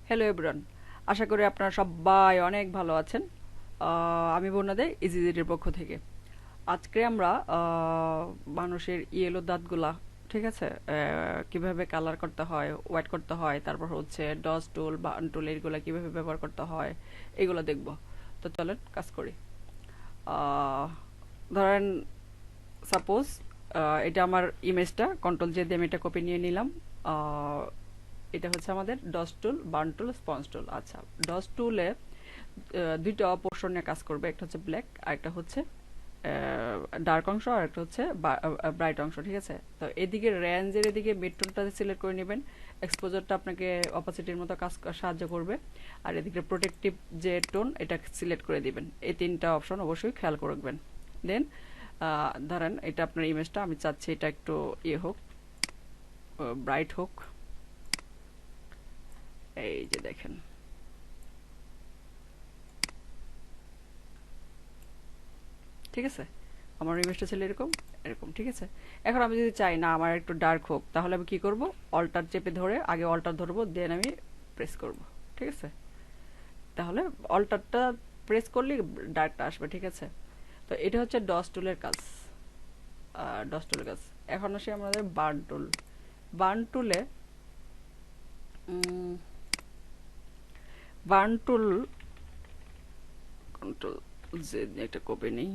Hello everyone, আশা করি আপনারা সবাই অনেক ভালো আছেন। আমি বন্যাদে ইজিজিটির পক্ষ থেকে। আজকে আমরা মানুষের ইয়েলো দাঁতগুলা, ঠিক আছে, কিভাবে কালার করতে হয়, হোয়াইট করতে হয়, তারপর হচ্ছে ডস টুল বা টুল এইগুলো কিভাবে ব্যবহার করতে হয়, এগুলো দেখব। তো চলেন কাজ করি। আহ, ধরেন সাপোজ এটা আমার ইমেজটা কন্ট্রোল জে দিয়ে আমি এটা কপি নিয়ে নিলাম। আহ, এটা হচ্ছে আমাদের ডস টুল, বার্ন টুল, স্পঞ্জ টুল। আচ্ছা, ডস টুলে দুইটা পোর্শন নিয়ে কাজ করবে, একটা হচ্ছে ব্ল্যাক আর একটা হচ্ছে ডার্ক অংশ, আর একটা হচ্ছে ব্রাইট অংশ, ঠিক আছে। তো এদিকে রেঞ্জের এদিকে মিড টোনটা সিলেক্ট করে নেবেন। এক্সপোজারটা আপনাকে অপাসিটির মতো কাজ সাহায্য করবে। আর এদিকে প্রোটেক্টিভ যে টোন, এটা সিলেক্ট করে দিবেন। এই তিনটা অপশন অবশ্যই খেয়াল করবেন। দেন ধরেন এটা আপনার ইমেজটা, আমি চাচ্ছি এটা একটু ইয়ে হোক, ব্রাইট হোক। এই যে দেখেন, ঠিক আছে, আমার ইমেজটা ছিল এরকম এরকম, ঠিক আছে। এখন আমি যদি চাই না আমার একটু ডার্ক হোক, তাহলে আমি কি করব, অল্টার চেপে ধরে আগে অল্টার ধরবো, দেন আমি প্রেস করব, ঠিক আছে। তাহলে অল্টারটা প্রেস করলে ডার্কটা আসবে, ঠিক আছে। তো এটা হচ্ছে ডস টুলের কাজ। ডস টুলের কাজ। এখন আসি আমাদের বার্ন টুল। বার্ন টুলে বার্ন টুল কন্ট্রোল যে একটা কপি নেই।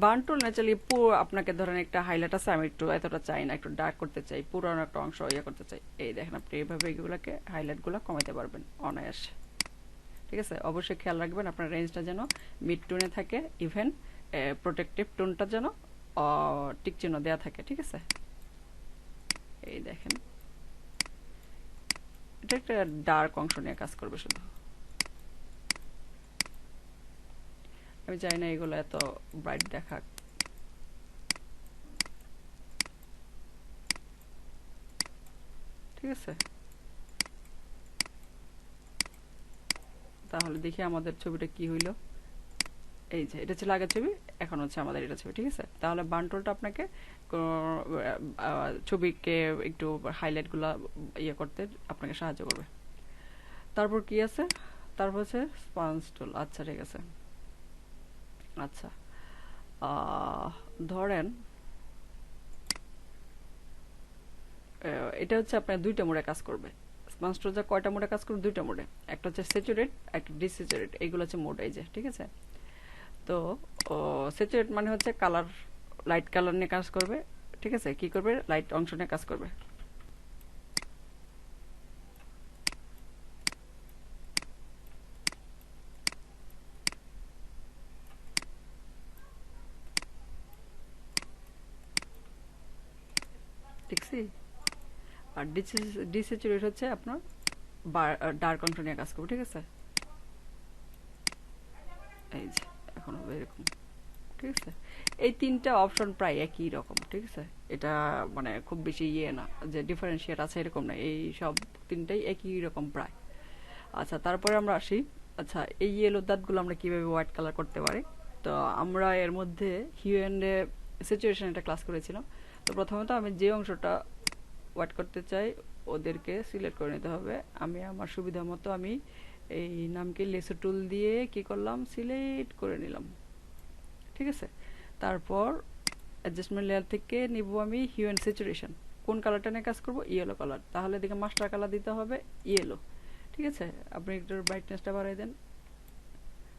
বার্ন টুল ন্যাচারালি পুরো আপনাকে ধরেন একটা হাইলাইট আছে, আমি একটু এতটা চাই না, একটু ডার্ক করতে চাই, পুরোনো একটা অংশ ইয়ে করতে চাই, এই দেখেন আপনি এইভাবে এগুলোকে হাইলাইটগুলো কমাতে পারবেন অনায়াসে, ঠিক আছে। অবশ্যই খেয়াল রাখবেন আপনার রেঞ্জটা যেন মিড টোনে থাকে, ইভেন প্রোটেক্টিভ টোনটা যেন টিক চিহ্ন দেওয়া থাকে, ঠিক আছে। এই দেখেন, এটা একটা ডার্ক অংশ নিয়ে কাজ করবে শুধু। আমি চাই না এগুলো এত ব্রাইট দেখাক, ঠিক আছে। তাহলে দেখি আমাদের ছবিটা কি হইলো। এই যে এটা ছিল আগের ছবি, এখন হচ্ছে আমাদের এটা ছবি, ঠিক আছে। তাহলে বান্টলটা আপনাকে ছবিকে একটু হাইলাইটগুলো ইয়ে করতে আপনাকে সাহায্য করবে। তারপর কি আছে, তারপর হচ্ছে স্পঞ্জ টুল। আচ্ছা, ঠিক আছে। আচ্ছা, আহ, ধরেন এটা হচ্ছে আপনার দুইটা মোডে কাজ করবে। স্পঞ্জ টুল যা কয়টা মোডে কাজ করবে, দুইটা মোডে। একটা হচ্ছে স্যাচুরেট, একটা ডিস্যাচুরেট, এইগুলো হচ্ছে মোড, এই যে, ঠিক আছে। তো স্যাচুরেট মানে হচ্ছে কালার, লাইট কালার নিয়ে কাজ করবে, ঠিক আছে। কি করবে, লাইট অংশ নিয়ে কাজ করবে। দেখছি। আর ডিস্যাচুরেট হচ্ছে আপনার ডার্ক অংশ নিয়ে কাজ করবে, ঠিক আছে। এই যে এখন হবে এরকম, ঠিক আছে। এই তিনটা অপশন প্রায় একই রকম, ঠিক আছে। এটা মানে খুব বেশি ইয়ে না যে ডিফারেন্সিয়েট আছে, এরকম না। এই সব তিনটাই একই রকম প্রায়। আচ্ছা, তারপরে আমরা আসি। আচ্ছা, এই ইয়েলো দাঁতগুলো আমরা কিভাবে হোয়াইট কালার করতে পারি। তো আমরা এর মধ্যে হিউ অ্যান্ড সিচুয়েশন একটা ক্লাস করেছিলাম। তো প্রথমত আমি যে অংশটা হোয়াইট করতে চাই ওদেরকে সিলেক্ট করে নিতে হবে। আমি আমার সুবিধা মতো আমি এই নামকে লেসো টুল দিয়ে কি করলাম, সিলেক্ট করে নিলাম, ঠিক আছে। তারপর অ্যাডজাস্টমেন্ট লেয়ার থেকে নিব আমি হিউ অ্যান্ড স্যাচুরেশন। কোন কালারটা নিয়ে কাজ করব, ইয়েলো কালার। তাহলে দেখে মাস্টার কালার দিতে হবে ইয়েলো, ঠিক আছে। আপনি একটু ব্রাইটনেসটা বাড়াই দেন,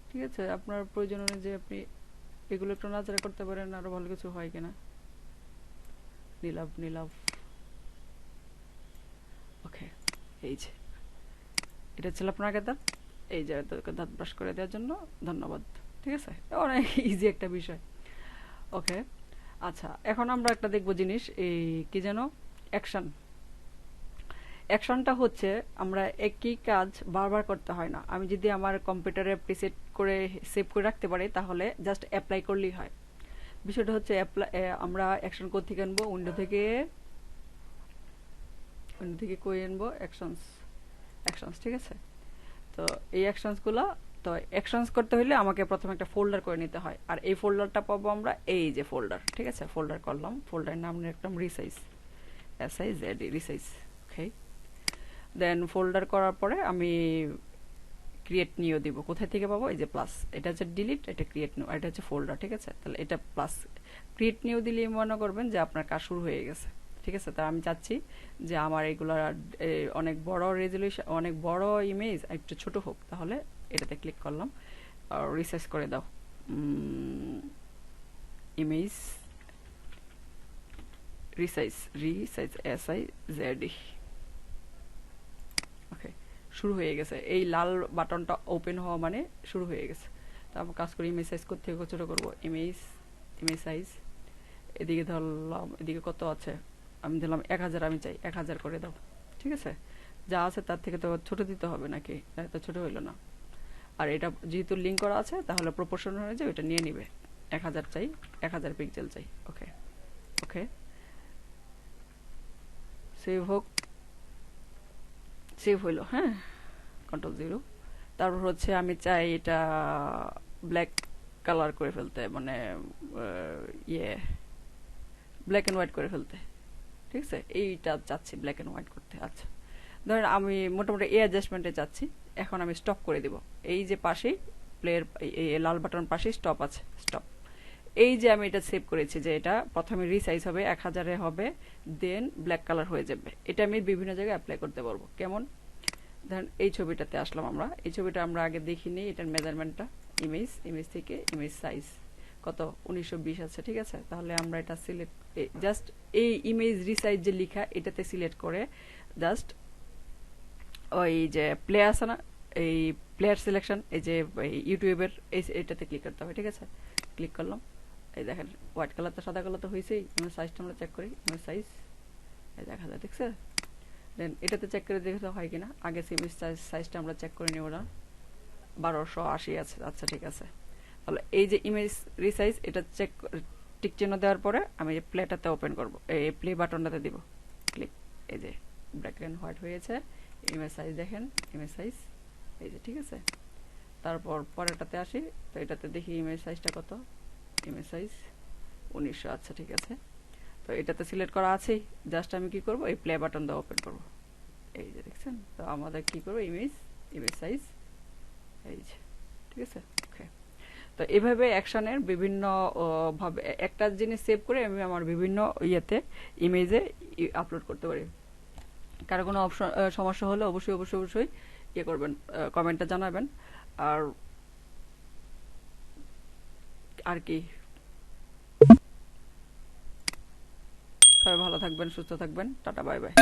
ঠিক আছে। আপনার প্রয়োজন অনুযায়ী আপনি এগুলো একটু নাচাড়া করতে পারেন, আরো ভালো কিছু হয় কিনা। নীলাভ নীলাভ, ওকে। এই যে এটা ছিল আপনার আগের দাঁত। এই যে দাঁত ব্রাশ করে দেওয়ার জন্য ধন্যবাদ, ঠিক আছে। অনেক ইজি একটা বিষয়, ওকে। আচ্ছা, এখন আমরা একটা দেখবো জিনিস, এই কি যেন, অ্যাকশন। অ্যাকশনটা হচ্ছে আমরা একই কাজ বারবার করতে হয় না। আমি যদি আমার কম্পিউটারে প্রিসেট করে সেভ করে রাখতে পারি, তাহলে জাস্ট অ্যাপ্লাই করলেই হয়। বিষয়টা হচ্ছে আমরা অ্যাকশন কোড থেকে আনবো, উইন্ডো থেকে কই আনবো, অ্যাকশনস, অ্যাকশনস, ঠিক আছে। তো এই অ্যাকশনসগুলো, তো অ্যাকশনস করতে হলে আমাকে প্রথমে একটা ফোল্ডার করে নিতে হয়। আর এই ফোল্ডারটা পাবো আমরা এই যে ফোল্ডার, ঠিক আছে। ফোল্ডার করলাম, ফোল্ডারের নাম রাখলাম রিসাইজ, এসআইজেড, রিসাইজ, ওকে। দেন ফোল্ডার করার পরে আমি ক্রিয়েট নিউ দিব। কোথায় থেকে পাবো? এই যে প্লাস, এটা হচ্ছে ডিলিট, এটা ক্রিয়েট নিউ, আর এটা হচ্ছে ফোল্ডার। ঠিক আছে, তাহলে এটা প্লাস ক্রিয়েট নিউ দিলেই মনে করবেন যে আপনার কাজ শুরু হয়ে গেছে। ঠিক আছে, তা আমি চাচ্ছি যে আমার এগুলো অনেক বড় রেজলিউশন, অনেক বড় ইমেজ একটু ছোট হোক, তাহলে এটাতে ক্লিক করলাম, আর রিসাইজ করে দাও ইমেজ, রিসাইজ, SIZE। ওকে, শুরু হয়ে গেছে। এই লাল বাটনটা ওপেন হওয়া মানে শুরু হয়ে গেছে। তারপর কাজ করি, ইমেজ সাইজ করতে ছোট করবো, ইমেজ সাইজ, এদিকে ধরলাম, এদিকে কত আছে, আমি দিলাম 1000, আমি চাই 1000 করে দাও। ঠিক আছে, যা আছে তার থেকে তো ছোট দিতে হবে নাকি, তো ছোট হইলো না। আর এটা যেহেতু লিঙ্ক করা আছে তাহলে প্রপোর্শন হয়ে যায়, ওইটা নিয়ে নিবে। 1000 চাই, 1000 পিক্সেল চাই। ওকে, ওকে, সেভ হোক, সেভ হইলো। হ্যাঁ, Ctrl 0। তারপর হচ্ছে আমি চাই এটা ব্ল্যাক কালার করে ফেলতে, মানে ইয়ে ব্ল্যাক অ্যান্ড হোয়াইট করে ফেলতে। ঠিক আছে, এইটা চাচ্ছি ব্ল্যাক অ্যান্ড হোয়াইট করতে। আচ্ছা, ধরেন আমি মোটামুটি এই অ্যাডজাস্টমেন্টে চাচ্ছি। এখন আমি স্টপ করে দিব। এই যে পাশেই প্লেয়ার, এই লাল বাটন পাশেই স্টপ আছে, স্টপ। এই যে আমি এটা সেভ করেছি, যে এটা প্রথমে রিসাইজ হবে, 1000-এ হবে, দেন ব্ল্যাক কালার হয়ে যাবে। এটা আমি বিভিন্ন জায়গায় অ্যাপ্লাই করতে পারবো। কেমন? ধরেন এই ছবিটাতে আসলাম আমরা, এই ছবিটা আমরা আগে দেখিনি, এটার মেজারমেন্টটা, ইমেজ থেকে ইমেজ সাইজ কত, 1920 আছে। ঠিক আছে, তাহলে আমরা এটা সিলেক্ট, জাস্ট এই ইমেজ রিসাইজ যে লিখা, এটাতে সিলেক্ট করে জাস্ট ওই যে প্লে আছে না, এই প্লেয়ার সিলেকশন, এই যে ইউটিউবের এইটাতে ক্লিক করতে হবে। ঠিক আছে, ক্লিক করলাম, এই দেখেন হোয়াইট কালার তো সাদা কালার তো হয়েছেই। ইমেজ সাইজটা আমরা চেক করি, ইমেজ সাইজ এই দেখা যায়, দেখছে? দেন এটাতে চেক করে দেখতে হয় কিনা, আগে ইমেজ সাইজটা আমরা চেক করে নেব না, 1280 আছে। আচ্ছা, ঠিক আছে, তাহলে এই যে ইমেজ রিসাইজ, এটা চেক, টিক চিহ্ন দেওয়ার পরে আমি প্লেটাতে ওপেন করব, এই প্লে বাটনটাতে দিব, ক্লিক, এই যে ব্ল্যাক অ্যান্ড হোয়াইট হয়েছে। ইমেজ সাইজ দেখেন, ইমেজ সাইজ এই যে। ঠিক আছে, তারপর পরেরটাতে আসি, তো এটাতে দেখি ইমেজ সাইজটা কত, ইমেজ সাইজ 1900। আচ্ছা, ঠিক আছে, তো এটাতে সিলেক্ট করা আছেই। জাস্ট আমি কি করব, এই প্লে বাটন দিয়ে ওপেন করব। এই যে দেখছেন, তো আমাদের কি করব, ইমেজ সাইজ এই যে। ঠিক আছে, ওকে। তো এইভাবে অ্যাকশনের বিভিন্ন ভাবে একটা জিনিস সেভ করে আমি আমার বিভিন্ন ইয়েতে ইমেজে আপলোড করতে পারি। কারো কোনো অপশন সমস্যা হলে অবশ্যই অবশ্যই অবশ্যই ইয়ে করবেন, কমেন্টে জানাবেন। আর আর কি, সবাই ভালো থাকবেন, সুস্থ থাকবেন, টাটা, বাই বাই।